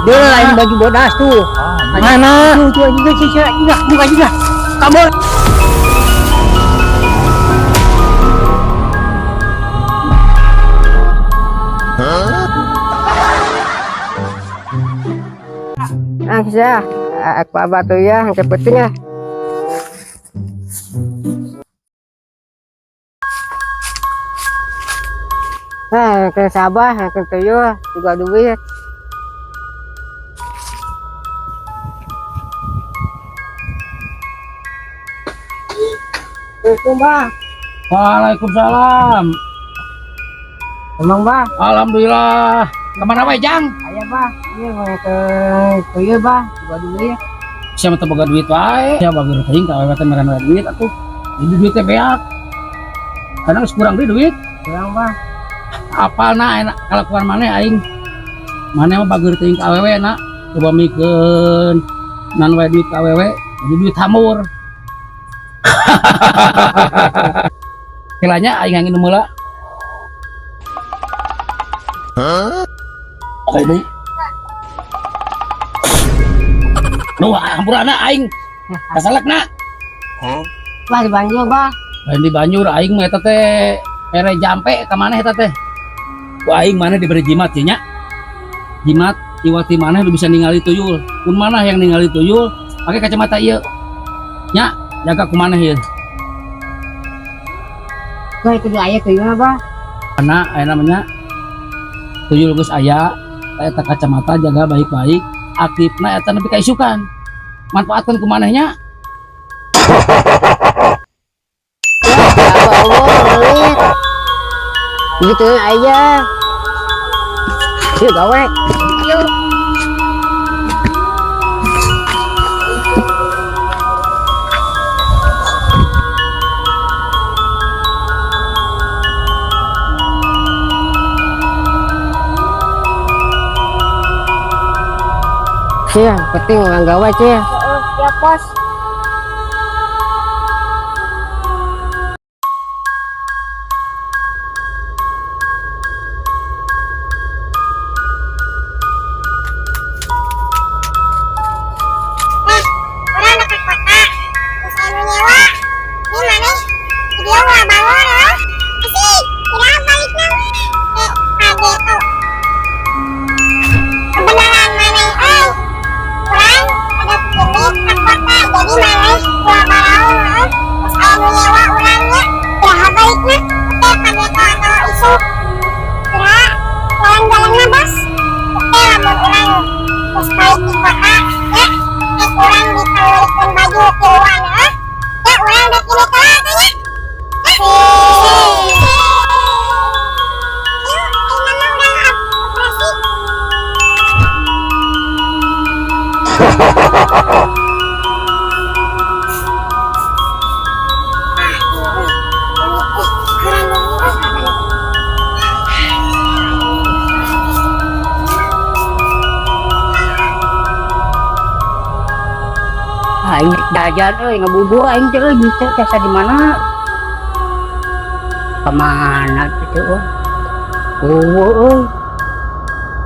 Dia lain baju bodas tuh. Mana? Tuh juga. Kabur. Bisa, aku abah tuh ya, cepetnya. Ke Sabah, ke Tuyo, juga duit. Bang. Waalaikumsalam. Emang Bang? Alhamdulillah. Kemana wae Jang? Ayo Bang, ini mau ke Tuyo Bang, juga duit. Siapa teu boga duit wae? Siapa bagi teuing ka awewe teh merana duit atuh. Jadi duit teh beak. Kadang kurang deui duit. Kurang Bang. Apalna enak kalakuan maneh aing. Maneh mah bagi teuing ka awewe na. Coba mikeun nan wae duit ka awewe, jadi duit hamur. Kilanya aing angin meula. Oke deui. Nuh, hampurana aing. Kasalekna. Lah di Banjur Bang. Lain di Banjur aing mah eta teh ere jampe ka maneh eta teh. Ku aing maneh diberi jimat nya. Jimat iwati maneh udah bisa ningali tuyul. Kun manah yang ningali tuyul pakai kacamata ieu. Nya, jaga ku maneh ieu. Wah, itu dia aya tuyul Bang. Karena aya namanya tuyul geus aya, eta kacamata jaga baik-baik. Aktifna eta nepi ka isukan. Manfaatkeun ku manehnya. Ya Allah, gitu aja. Yuk gawe. Yuk. Iya, penting orang gawe sih. Ya pos. Aing jajan ngabubur aing teh bisa kasa di mana? Kemana gitu?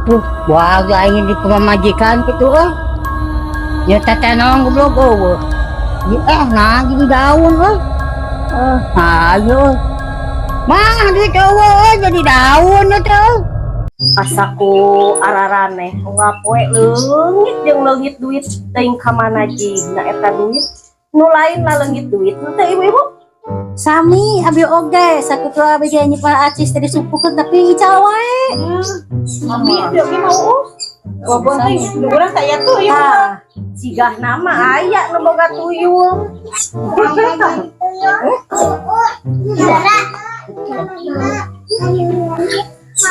Tuh, warga aing di pemajikan gitu ya tetenong goblok nah jadi daun ayo mah di cowok jadi daun itu asaku ararane ngapoe leungit jeung leungit duit teuing ka mana jigna eta duit nu lain lah leungit duit nu teh ibu-ibu sami abi oge sakutra abi nyi pa acis tadi supukeun tapi ical wae sami dia ge mau walaupun teh urang saya tuyul sigah nama aya nu boga tuyul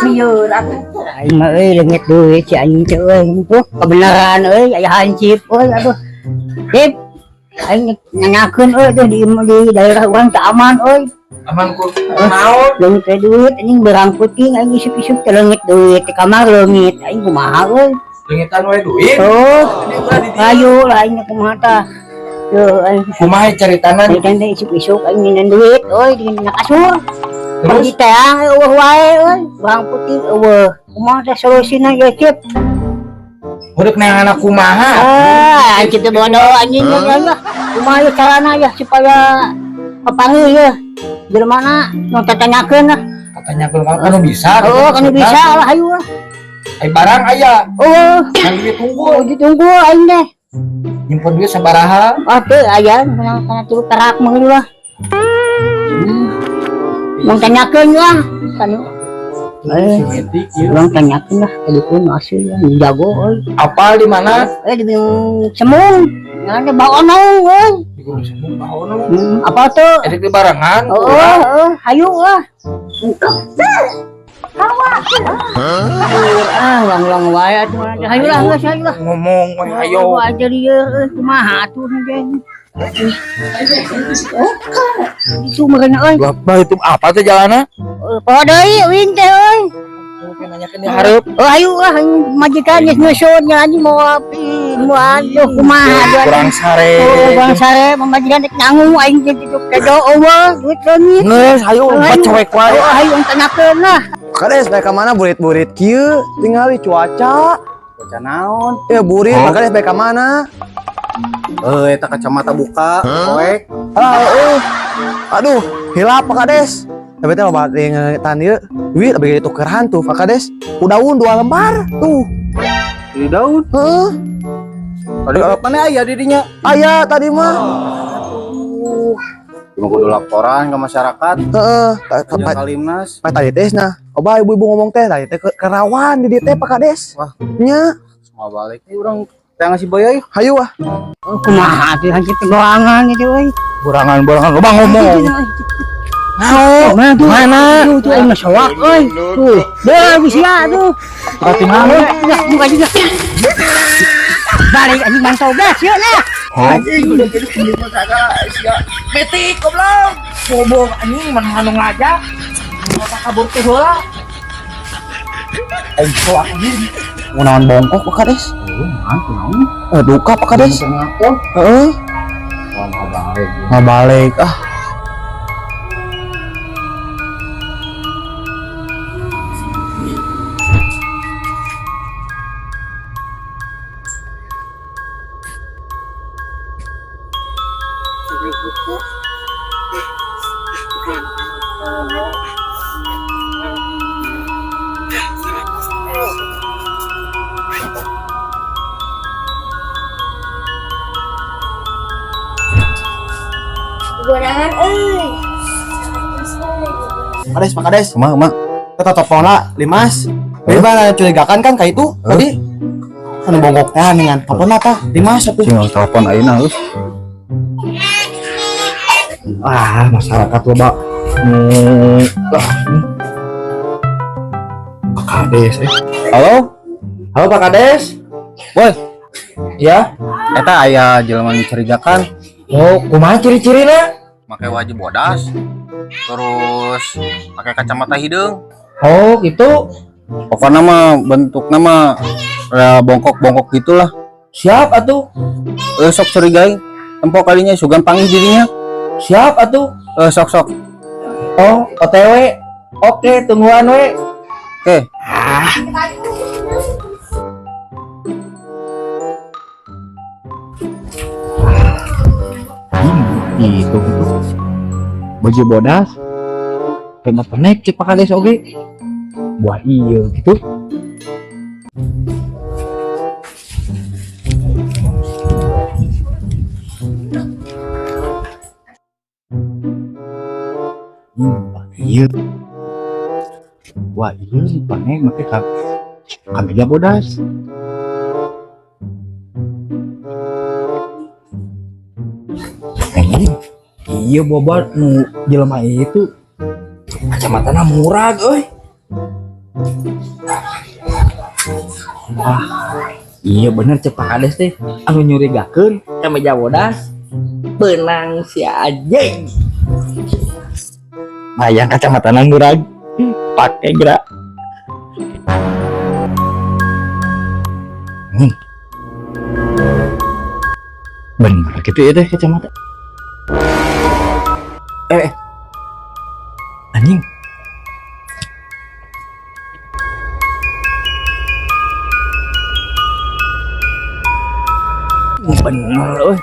lieur atuh aing mah leungit duit si anjing teh tuh kebenaran aya hancip aduh Dip aing nanyakeun tuh di daerah urang teh aman aman ku naon leungit duit anjing berangkut king aing isuk-isuk teh leungit duit di kamar leungit aing kumaha leungitan we duit ayo lah aing kumaha tah yo aing kumaha caritana kan teh isuk-isuk aing ninen duit di kasur terus di teang wae urang putih kumaha teh solusina ya Cip Udah kena anak kumaha. Anjing teh bodoh anjing ya. Kumaha carana ya supaya kepanggil ya. Di mana nu tanyakeun lah. Katanya kalau bisa. Oh, kan bisa lah hayu lah. Ai barang aya. Oh, Yang ditunggu. ditunggu aing teh. Nyimpen duit sabaraha. Teu aya kana turu perak mah lah. Mau tanyakeun lah. Kan orang tanyakeun lah kedukun asli ya jago euy. Apal di mana? Di semung. Ada bawa naung euy. Di gunung semua bahono. Apa tuh? Edik di barangan. Hayu lah. Lang wae atuh. Hayu lah, geus hayu lah. Ngomong we ayo. Aja dia kumaha atuh nge. Itu merenya euy. Bah itu apa tuh jalanna? Poho deui uing teh euy. Nanyakeun di hareup. Hayu lah majikan geus nyusun anjing mau api. Mau aduh kumaha Kurang sare. Bang sare pemajikan dek nanggung aing jadi kedo eueuh duit leungit. Geus hayu empat cewek wae. Hayu tanyakeun lah. Kades bae ka mana burit-burit kieu tinggali cuaca naon ya burit makanya bae ka mana eta kacamata buka koek aduh hilap Pak Kades tapi teh loba ngetan ieu duit abis ditukeran tuh Pak Kades daun 2 lembar tuh di daun tadi mana aya didinya aya tadi mah cuma kudu laporan ke masyarakat Kalimnas tadi teh nah coba ibu-ibu ngomong teh tadi teh kerawan di dieu teh Pak Kades wah nya semua balik nih urang teh ngasih bayar hayu ah Kumaha tuh hancur tegoangan gitu euy. Burangan loba ngomong. Mana? Tuh aing masawak euy. Tuh, deh bisa tuh. Berarti mana? Buka juga. Balik anjing mantau gas ya lah. Anjing udah jadi pendidik saga sia. Metik goblok. Bobo anjing manung ngajak. Mau kabur teh heula. Aing soak anjing. Ngunaon bongkok Pak Kades duka Pak Kades ngabalik Gorangan euy. Pak Kades emak kita telepon lah Limas bagaimana curigakan kan kayak itu tadi anu bongkok teh dengan telepon apa Limas atuh Tinggal telepon ayeuna geus. masyarakat loba Pak Kades halo Pak Kades woi ya eta aya jelema mencurigakan Kumaha ciri-cirina? pakai wajib bodas terus pakai kacamata hidung Oh, gitu. pokoknya mah bentuk nama bongkok gitulah Siap atuh. sok curigai tempo kalinya sugan panggil dirinya Siap atuh. sok Oh, OTW. Oke, tungguan we. oke Gitu. Baju bodas. Kena penek cek Pak Kades oge. Wah, iya gitu. Iya. Wah, iya sih panek make kameja bodas. Iya bobat nu jelema itu kacamatana murah euy. Iya bener cek Pak Kades teh anu nyurigakeun kameja bodas benang si anjing. Mayang kacamatana murah pakai gerak. Bener gitu ya teh kacamata. Anjing. Bener euy.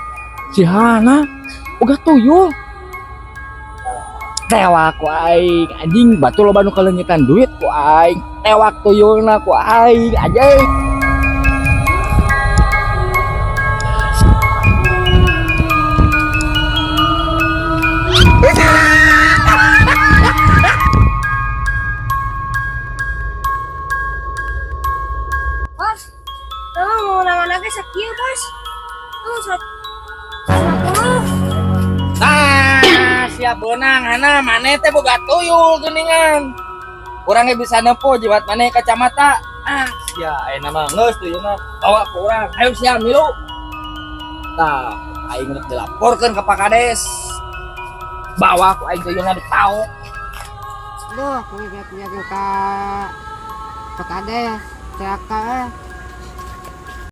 Si Hana boga tuyul. Tewak ku aing anjing batu loba nu kalengitan duit ku aing. Tewak tuyulna ku aing anjing. Mau nangan sakieu bos. Tuh 110. Nah, siap benang Hana maneh teh boga tuyul geuningan. Urang ge bisa nempo jiwat maneh kacamata. Ah, sia ayeuna mah geus tuyulna bawa ke urang. Ayo siap milu. Tah, aing rek dilaporkeun ka Pak Kades. Bawa ku aing tuyulna di tahu. Duh, punya ka Pak Kades, TK